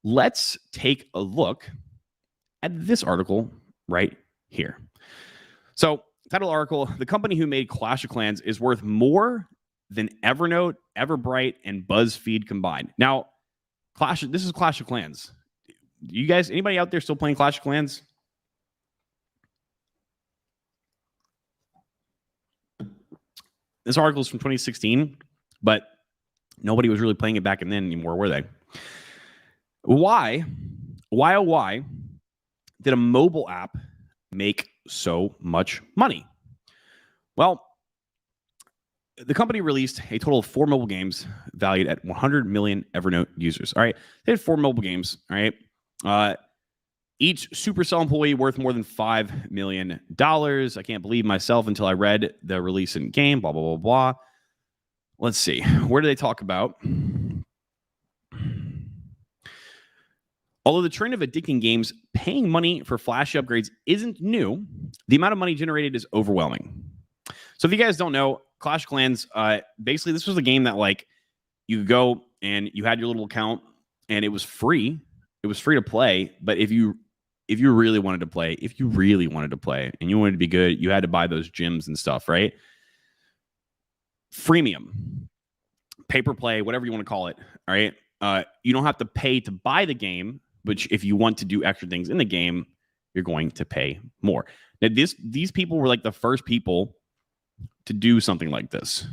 let's take a look at this article right here. So, title article, the company who made Clash of Clans is worth more than Evernote, Everbright, and BuzzFeed combined. Now, this is Clash of Clans. You guys, anybody out there still playing Clash of Clans? This article is from 2016, but nobody was really playing it back then anymore, were they? Why did a mobile app make so much money? Well, the company released a total of 4 mobile games valued at 100 million Evernote users. All right. They had 4 mobile games. All right. Each Supercell employee worth more than $5 million. I can't believe myself until I read the release in game, blah, blah, blah, blah. Let's see. Where do they talk about? Although the trend of addicting games paying money for flashy upgrades isn't new, the amount of money generated is overwhelming. So if you guys don't know, Clash of Clans, basically this was a game that like you could go and you had your little account and it was free. It was free to play, but if you really wanted to play, and you wanted to be good, you had to buy those gyms and stuff, right? Freemium, pay per play, whatever you want to call it, all right? You don't have to pay to buy the game, but if you want to do extra things in the game, you're going to pay more. Now, these people were like the first people to do something like this.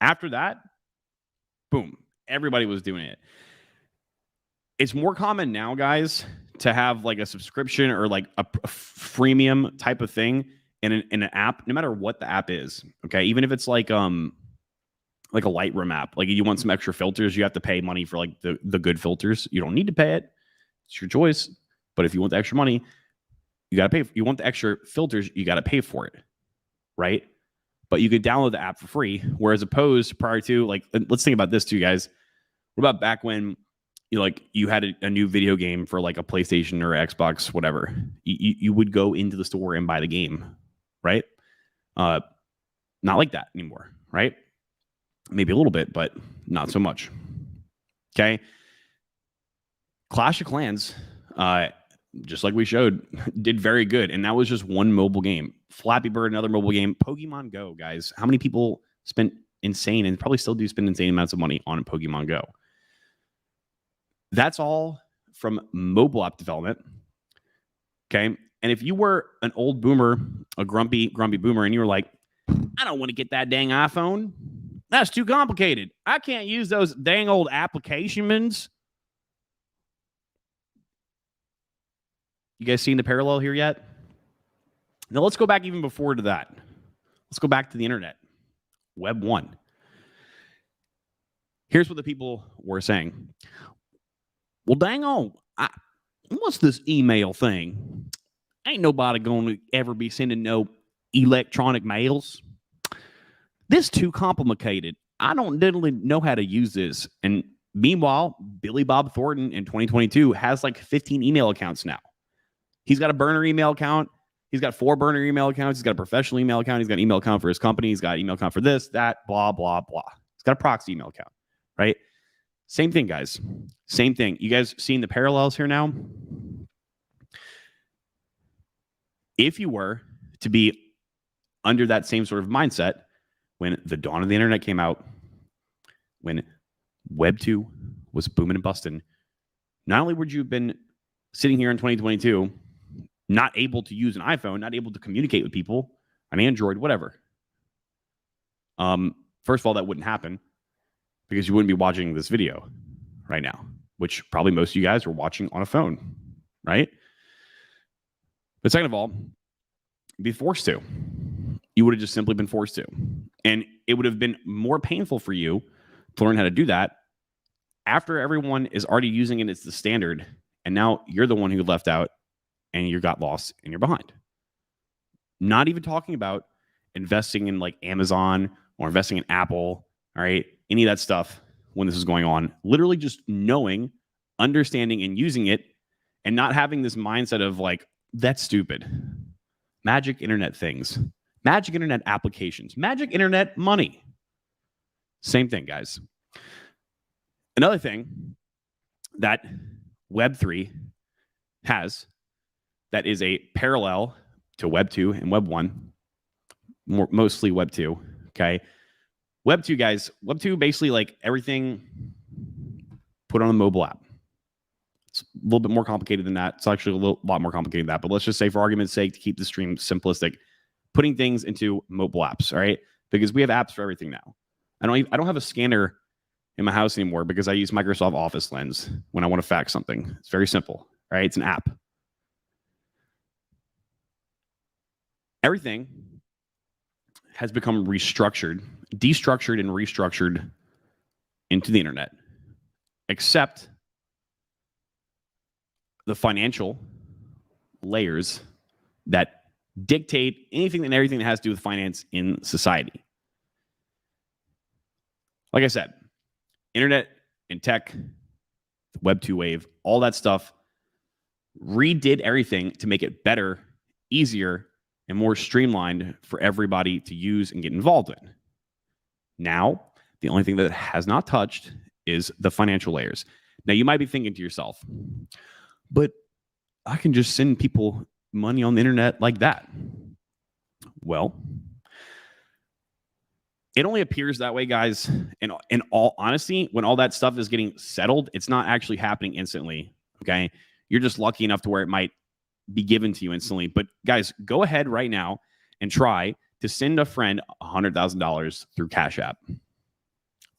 After that, boom, everybody was doing it. It's more common now, guys, to have like a subscription or like a freemium type of thing in an app, no matter what the app is. Okay, even if it's like a Lightroom app, like you want some extra filters, you have to pay money for like the good filters. You don't need to pay it; it's your choice. But if you want the extra money, you gotta pay. You want the extra filters, you gotta pay for it, right? But you could download the app for free. Whereas opposed prior to like, let's think about this too, guys. What about back when you had a new video game for like a PlayStation or Xbox, whatever? You would go into the store and buy the game, right? Not like that anymore, right? Maybe a little bit, but not so much. Okay. Clash of Clans, just like we showed, did very good. And that was just one mobile game. Flappy Bird, another mobile game. Pokemon Go, guys. How many people spent insane and probably still do spend insane amounts of money on Pokemon Go? That's all from mobile app development. Okay. And if you were an old boomer, a grumpy boomer, and you were like, I don't want to get that dang iPhone. That's too complicated. I can't use those dang old applications. You guys seen the parallel here yet? Now let's go back even before to that. Let's go back to the internet. Web 1. Here's what the people were saying. Well, dang on, what's this email thing? Ain't nobody going to ever be sending no electronic mails. This too complicated. I don't literally know how to use this. And meanwhile, Billy Bob Thornton in 2022 has like 15 email accounts now. He's got a burner email account. He's got 4 burner email accounts. He's got a professional email account. He's got an email account for his company. He's got an email account for this, that, blah, blah, blah. He's got a proxy email account, right? Same thing, guys. Same thing. You guys seeing the parallels here now? If you were to be under that same sort of mindset when the dawn of the internet came out, when Web 2 was booming and busting, not only would you have been sitting here in 2022, not able to use an iPhone, not able to communicate with people, an Android, whatever. First of all, that wouldn't happen because you wouldn't be watching this video right now, which probably most of you guys are watching on a phone, right? But second of all, be forced to. You would have just simply been forced to. And it would have been more painful for you to learn how to do that after everyone is already using it as the standard. And now you're the one who left out and you got lost and you're behind. Not even talking about investing in like Amazon or investing in Apple, all right? Any of that stuff when this is going on. Literally just knowing, understanding, and using it and not having this mindset of like, that's stupid. Magic internet things. Magic internet applications. Magic internet money. Same thing, guys. Another thing that Web3 has that is a parallel to Web 2 and Web 1, mostly Web 2. Okay. Web 2, guys, Web 2 basically like everything put on a mobile app. It's a little bit more complicated than that. It's actually a lot more complicated than that. But let's just say, for argument's sake, to keep the stream simplistic, putting things into mobile apps, all right? Because we have apps for everything now. I don't have a scanner in my house anymore because I use Microsoft Office Lens when I want to fax something. It's very simple, right? It's an app. Everything has become destructured and restructured into the internet, except the financial layers that dictate anything and everything that has to do with finance in society. Like I said, internet and tech, Web 2 wave, all that stuff redid everything to make it better, easier, and more streamlined for everybody to use and get involved in. Now, the only thing that it has not touched is the financial layers. Now, you might be thinking to yourself, but I can just send people money on the internet like that. Well, it only appears that way, guys. In all honesty, when all that stuff is getting settled, it's not actually happening instantly, okay? You're just lucky enough to where it might be given to you instantly. But guys, go ahead right now and try to send a friend $100,000 through Cash App,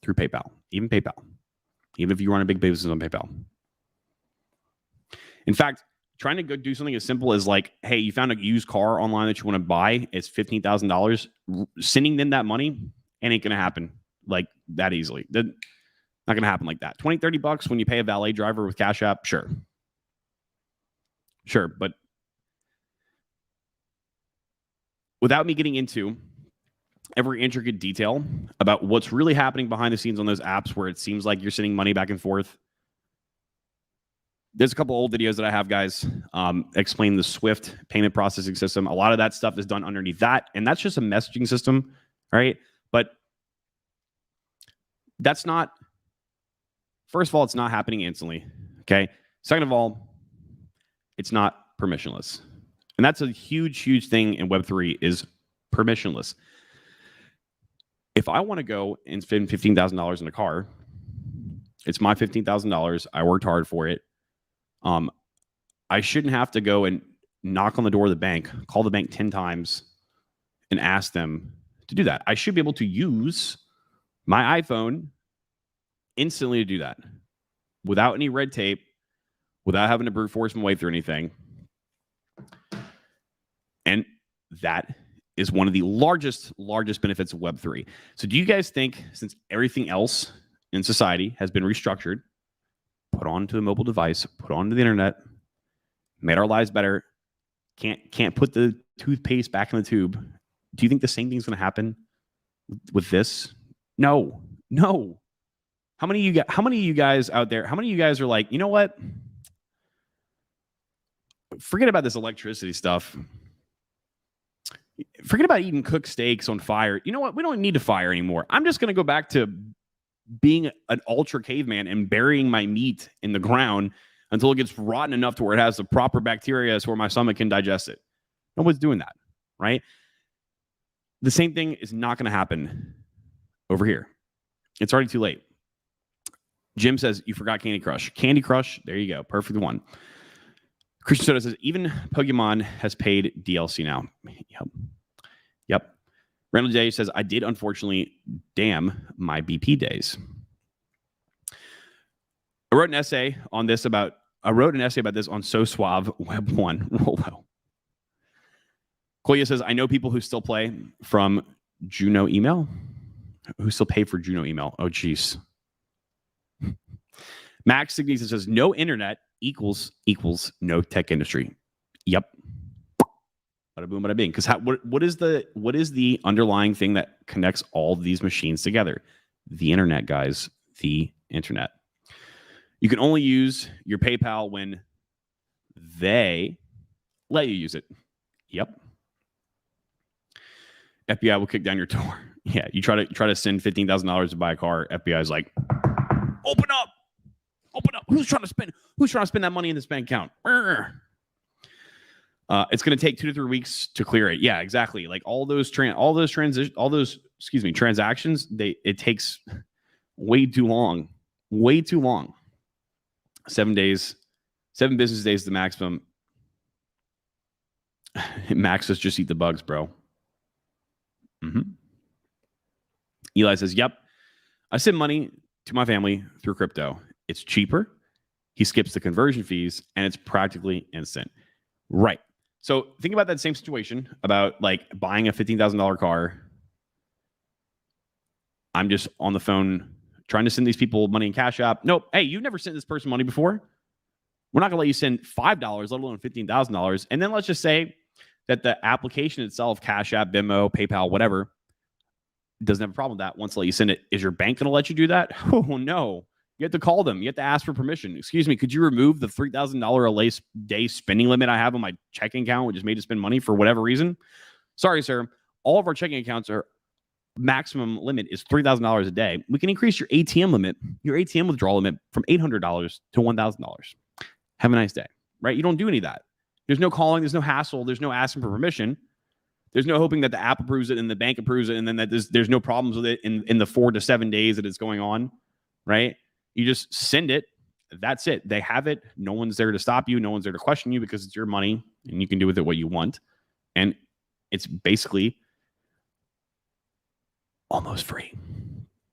through PayPal, even if you run a big business on PayPal. In fact, trying to go do something as simple as like, hey, you found a used car online that you want to buy. It's $15,000. Sending them that money, it ain't going to happen like that easily. Not going to happen like that. $20-$30 when you pay a valet driver with Cash App, sure. But without me getting into every intricate detail about what's really happening behind the scenes on those apps where it seems like you're sending money back and forth, there's a couple old videos that I have, guys, explain the Swift payment processing system. A lot of that stuff is done underneath that, and that's just a messaging system, right? But that's not, first of all, it's not happening instantly, okay? Second of all, it's not permissionless. And that's a huge, huge thing in Web3 is permissionless. If I want to go and spend $15,000 in a car, it's my $15,000. I worked hard for it. I shouldn't have to go and knock on the door of the bank, call the bank 10 times, and ask them to do that. I should be able to use my iPhone instantly to do that without any red tape, without having to brute force my way through anything. And that is one of the largest benefits of Web3. So do you guys think, since everything else in society has been restructured, put onto a mobile device, put onto the internet, made our lives better, can't put the toothpaste back in the tube, do you think the same thing's going to happen with this? No. How many of you guys out there, how many of you guys are like, you know what? Forget about this electricity stuff. Forget about eating cooked steaks on fire. You know what? We don't need to fire anymore. I'm just going to go back to being an ultra caveman and burying my meat in the ground until it gets rotten enough to where it has the proper bacteria so where my stomach can digest it. Nobody's doing that, right? The same thing is not going to happen over here. It's already too late. Jim says, you forgot Candy Crush. Candy Crush, there you go. Perfect one. Christian Soda says, even Pokemon has paid DLC now. Yep. Randall J says, I did unfortunately damn my BP days. I wrote an essay about this on So Suave Web 1. Rolo. Koya says, I know people who still play from Juno email. Who still pay for Juno email? Oh, jeez. Max Signisa says, no internet equals no tech industry. Yep. Bada boom, bada bing. Because what is the underlying thing that connects all these machines together? The internet, guys. The internet. You can only use your PayPal when they let you use it. Yep. FBI will kick down your door. Yeah, you try to send $15,000 to buy a car. FBI is like, open up. open up. Who's trying to spend that money in this bank account? It's going to take 2 to 3 weeks to clear it. Yeah, exactly. Like all those transactions, it takes way too long. 7 days, 7 business days is the maximum. Max says just eat the bugs, bro. Eli says, yep. I send money to my family through crypto. It's cheaper. He skips the conversion fees and it's practically instant. Right. So think about that same situation about like buying a $15,000 car. I'm just on the phone trying to send these people money in Cash App. Nope. Hey, you've never sent this person money before. We're not going to let you send $5, let alone $15,000. And then let's just say that the application itself, Cash App, Venmo, PayPal, whatever, doesn't have a problem with that. Once they let you send it, is your bank going to let you do that? Oh, no. You have to call them. You have to ask for permission. Excuse me, could you remove the $3,000 a day spending limit I have on my checking account, which is made to spend money for whatever reason? Sorry, sir. All of our checking accounts are maximum limit is $3,000 a day. We can increase your ATM limit, your ATM withdrawal limit from $800 to $1,000. Have a nice day, right? You don't do any of that. There's no calling. There's no hassle. There's no asking for permission. There's no hoping that the app approves it and the bank approves it and then that there's no problems with it in the 4 to 7 days that it's going on, right? You just send it. That's it. They have it. No one's there to stop you. No one's there to question you because it's your money and you can do with it what you want. And it's basically almost free.